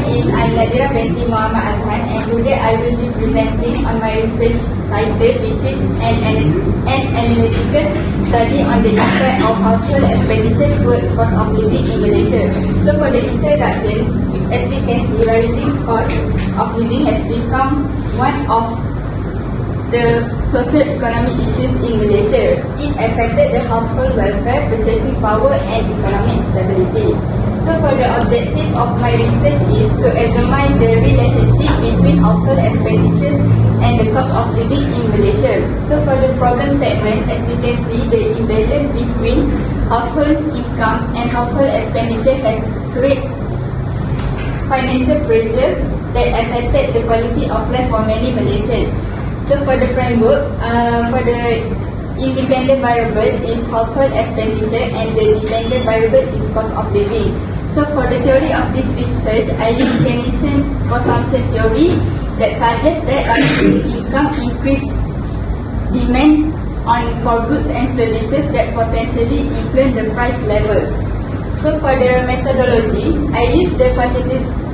name is Nadira binti Muhammad Azhan, and today I will be presenting on my research title, which is an analytical study on the impact of household expenditure towards cost of living in Malaysia. So for the introduction, as we can see, rising cost of living has become one of the socio-economic issues in Malaysia. It affected the household welfare, purchasing power and economic stability. So for the objective of my research is to examine the relationship between household expenditure and the cost of living in Malaysia. So for the problem statement, as we can see, the imbalance between household income and household expenditure has created financial pressure that affected the quality of life for many Malaysians. So for the framework, for the independent variable is household expenditure and the dependent variable is cost of living. So for the theory of this research, I use Keynesian consumption theory that suggests that rising income increase demand for goods and services that potentially influence the price levels. So for the methodology, I use the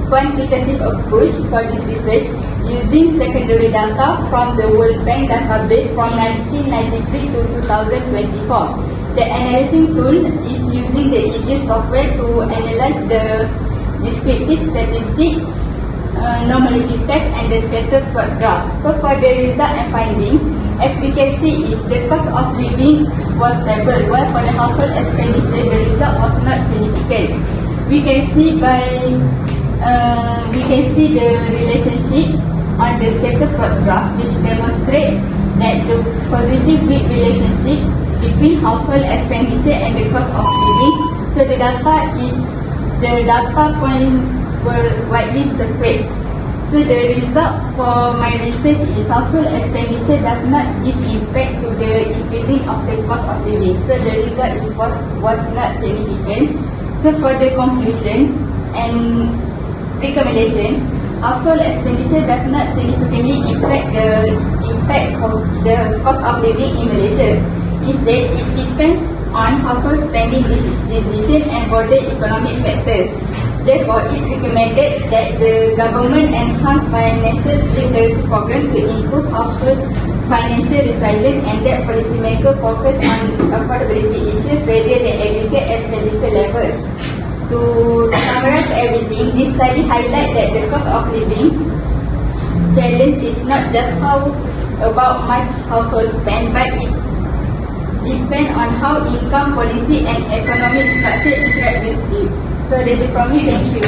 quantitative approach for this research using secondary data from the World Bank database from 1993 to 2024. The analyzing tool is using the EDU software to analyze the descriptive statistic, normality test and the scatter plot graph. So for the result and finding, as we can see is the cost of living was stable, while for the household expenditure the result was not significant. We can see the relationship on the scatter plot graph, which demonstrates that the positive weak relationship between household expenditure and the cost of living. So the data point were widely separate. So the result for my research is household expenditure does not give impact to the increasing of the cost of living. So the result is was not significant. So for the conclusion and recommendation, household expenditure does not significantly affect the impact of the cost of living in Malaysia. Instead, it depends on household spending decision and broader economic factors. Therefore, it recommended that the government enhance financial literacy program to improve household financial resilience and that policymakers focus on affordability issues rather than aggregate expenditure levels. To summarize everything, this study highlights that the cost of living challenge is not just about much household spend, but it depends on how income policy and economic structure interact with it. So that's it from me. Thank you.